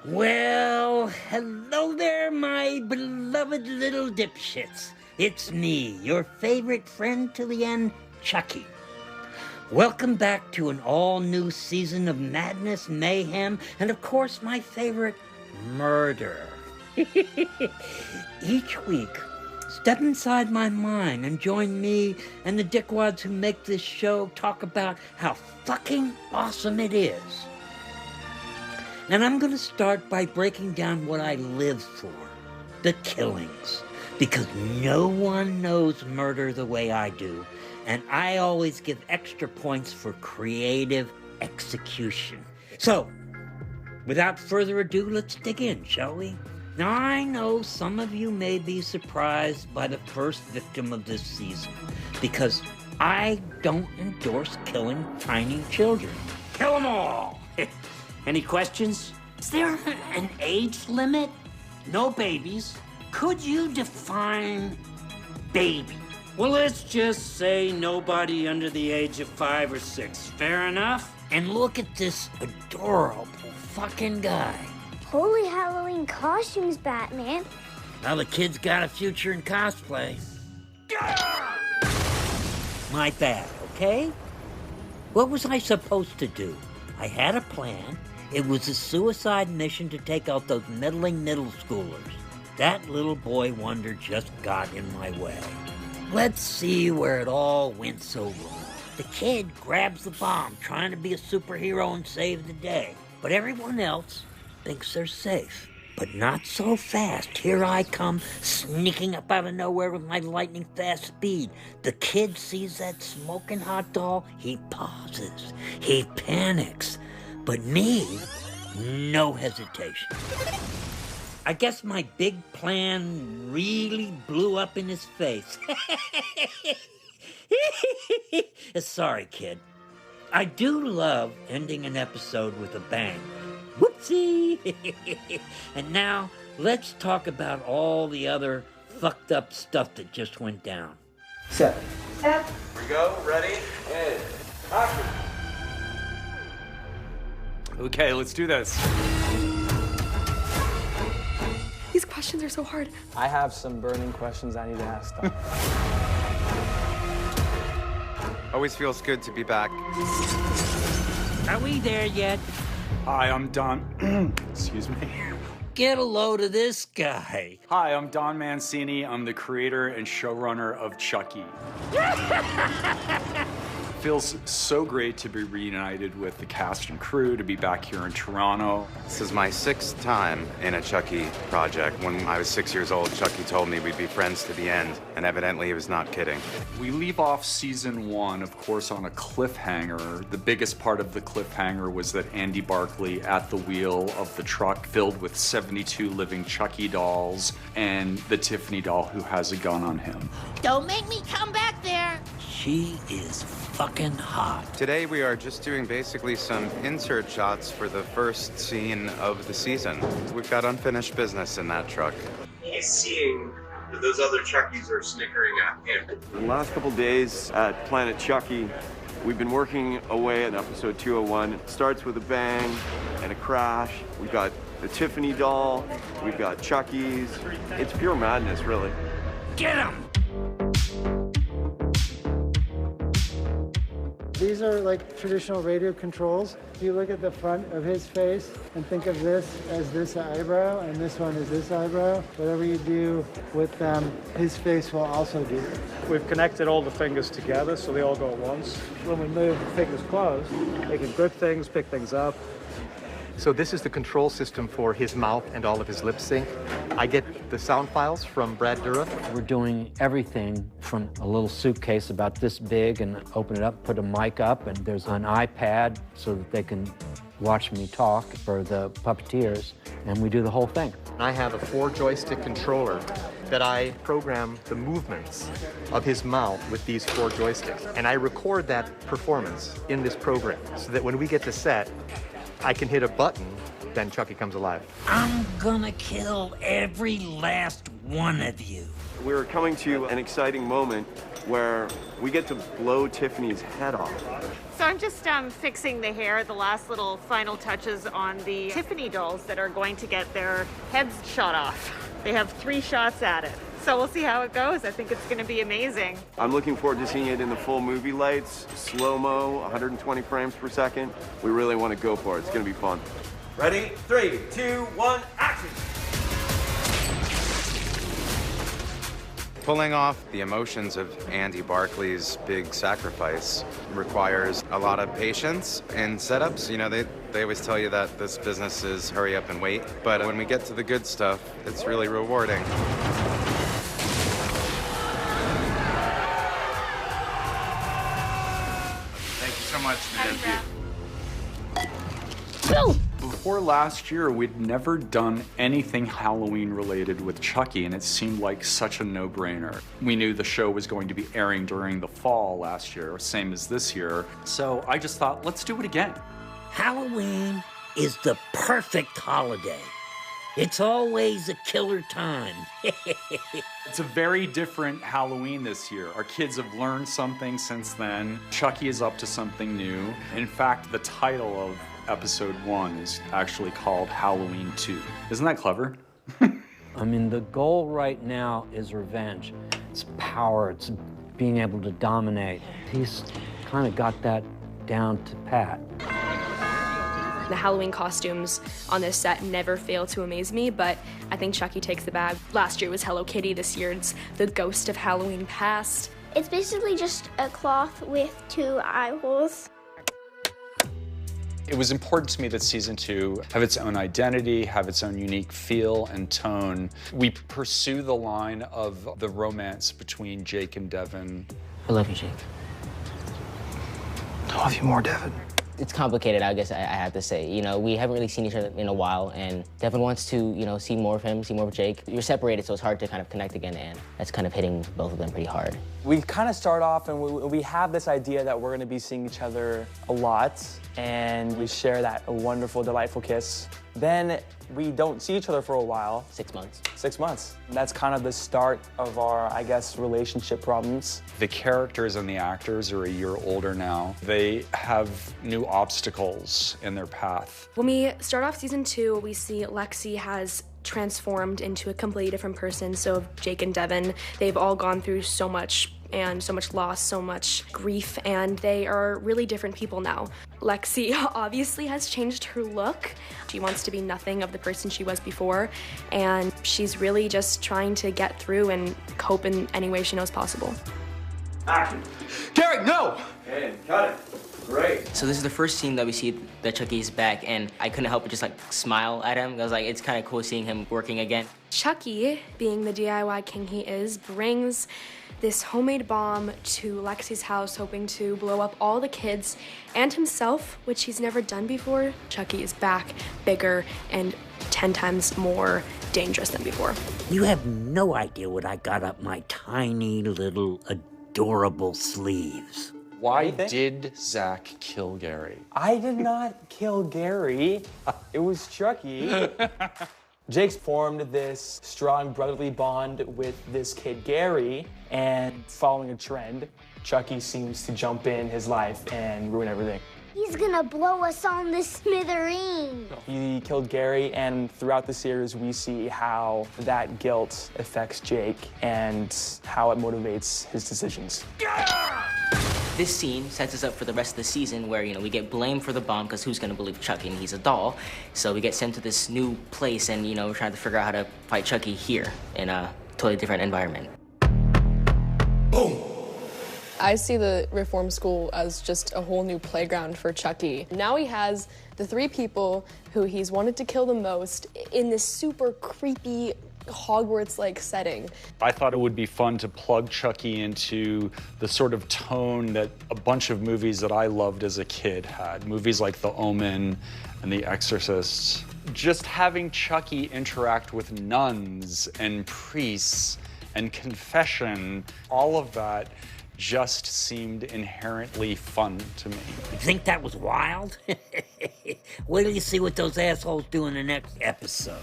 Well, hello there, my beloved little dipshits. It's me, your favorite friend to the end, Chucky. Welcome back to an all-new season of madness, mayhem, and of course my favorite, murder. Each week, step inside my mind and join me and the dickwads who make this show talk about how fucking awesome it is. And I'm going to start by breaking down what I live for, the killings, because no one knows murder the way I do, and I always give extra points for creative execution. So, without further ado, let's dig in, shall we? Now, I know some of you may be surprised by the first victim of this season, because I don't endorse killing tiny children. Kill them all! Any questions? Is there an age limit? No babies. Could you define baby? Well, let's just say nobody under the age of 5 or 6. Fair enough? And look at this adorable fucking guy. Holy Halloween costumes, Batman. Now the kid's got a future in cosplay. My bad, okay? What was I supposed to do? I had a plan. It was a suicide mission to take out those meddling middle schoolers. That little boy wonder just got in my way. Let's see where it all went so wrong. The kid grabs the bomb, trying to be a superhero and save the day. But everyone else thinks they're safe. But not so fast. Here I come, sneaking up out of nowhere with my lightning-fast speed. The kid sees that smoking hot doll. He pauses. He panics. But me, no hesitation. I guess my big plan really blew up in his face. Sorry, kid. I do love ending an episode with a bang. Whoopsie! And now, let's talk about all the other fucked up stuff that just went down. Set. Here we go. Ready? And action. Okay, let's do this. These questions are so hard. I have some burning questions I need to ask them. Always feels good to be back. Are we there yet? Hi, I'm Don. Excuse me. Get a load of this guy. Hi, I'm Don Mancini. I'm the creator and showrunner of Chucky. Feels so great to be reunited with the cast and crew, to be back here in Toronto. This is my 6th time in a Chucky project. When I was 6 years old, Chucky told me we'd be friends to the end, and evidently he was not kidding. We leave off season 1, of course, on a cliffhanger. The biggest part of the cliffhanger was that Andy Barkley at the wheel of the truck filled with 72 living Chucky dolls and the Tiffany doll who has a gun on him. Don't make me come back there. She is fucking hot. Today we are just doing basically some insert shots for the first scene of the season. We've got unfinished business in that truck. He's seeing that those other Chuckies are snickering at him. The last couple days at Planet Chucky, we've been working away at episode 201. It starts with a bang and a crash. We've got the Tiffany doll. We've got Chucky's. It's pure madness, really. Get him! These are like traditional radio controls. If you look at the front of his face and think of this as this eyebrow and this one is this eyebrow, whatever you do with them, his face will also do. We've connected all the fingers together so they all go at once. When we move the fingers closed, they can grip things, pick things up. So this is the control system for his mouth and all of his lip sync. I get the sound files from Brad Dura. We're doing everything from a little suitcase about this big and open it up, put a mic up, and there's an iPad so that they can watch me talk for the puppeteers, and we do the whole thing. I have a 4-joystick controller that I program the movements of his mouth with these 4 joysticks. And I record that performance in this program so that when we get to set, I can hit a button then Chucky comes alive. I'm gonna kill every last one of you. We're coming to an exciting moment where we get to blow Tiffany's head off. So I'm just fixing the hair, the last little final touches on the Tiffany dolls that are going to get their heads shot off. They have 3 shots at it. So we'll see how it goes. I think it's going to be amazing. I'm looking forward to seeing it in the full movie lights, slow-mo, 120 frames per second. We really want to go for it. It's going to be fun. Ready? 3, 2, 1, action! Pulling off the emotions of Andy Barclay's big sacrifice requires a lot of patience and setups. You know, they always tell you that this business is hurry up and wait, but when we get to the good stuff, it's really rewarding. Thank you so much, man. Before last year, we'd never done anything Halloween related with Chucky, and it seemed like such a no-brainer. We knew the show was going to be airing during the fall last year, same as this year, so I just thought, let's do it again. Halloween is the perfect holiday. It's always a killer time. It's a very different Halloween this year. Our kids have learned something since then. Chucky is up to something new. In fact, the title of episode 1 is actually called Halloween 2. Isn't that clever? I mean, the goal right now is revenge. It's power, it's being able to dominate. He's kind of got that down to pat. The Halloween costumes on this set never fail to amaze me, but I think Chucky takes the bag. Last year was Hello Kitty, this year it's the ghost of Halloween past. It's basically just a cloth with 2 eye holes. It was important to me that season 2 have its own identity, have its own unique feel and tone. We pursue the line of the romance between Jake and Devin. I love you, Jake. I love you more, Devin. It's complicated, I guess I have to say. You know, we haven't really seen each other in a while, and Devin wants to, you know, see more of him, see more of Jake. You're separated, so it's hard to kind of connect again, and that's kind of hitting both of them pretty hard. We kind of start off and we have this idea that we're going to be seeing each other a lot, and we share that wonderful, delightful kiss. Then we don't see each other for a while. 6 months. 6 months. And that's kind of the start of our, I guess, relationship problems. The characters and the actors are a year older now. They have new obstacles in their path. When we start off season 2, we see Lexi has transformed into a completely different person. So Jake and Devin, they've all gone through so much and so much loss, so much grief, and they are really different people now. Lexi obviously has changed her look. She wants to be nothing of the person she was before, and she's really just trying to get through and cope in any way she knows possible. Action. Gary, no! Okay, cut it. Great. So this is the first scene that we see that Chucky's back, and I couldn't help but just like smile at him. I was like, it's kind of cool seeing him working again. Chucky, being the DIY king he is, brings this homemade bomb to Lexi's house, hoping to blow up all the kids and himself, which he's never done before. Chucky is back, bigger, and 10 times more dangerous than before. You have no idea what I got up my tiny little adorable sleeves. Why did Zach kill Gary? I did not kill Gary. It was Chucky. Jake's formed this strong brotherly bond with this kid, Gary, and following a trend, Chucky seems to jump in his life and ruin everything. He's gonna blow us on the smithereen. He killed Gary, and throughout the series, we see how that guilt affects Jake and how it motivates his decisions. This scene sets us up for the rest of the season where, you know, we get blamed for the bomb because who's going to believe Chucky and he's a doll. So we get sent to this new place and, you know, we're trying to figure out how to fight Chucky here in a totally different environment. Boom! I see the reform school as just a whole new playground for Chucky. Now he has the 3 people who he's wanted to kill the most in this super creepy Hogwarts-like setting. I thought it would be fun to plug Chucky into the sort of tone that a bunch of movies that I loved as a kid had. Movies like The Omen and The Exorcist. Just having Chucky interact with nuns and priests and confession, all of that just seemed inherently fun to me. You think that was wild? Wait till you see what those assholes do in the next episode.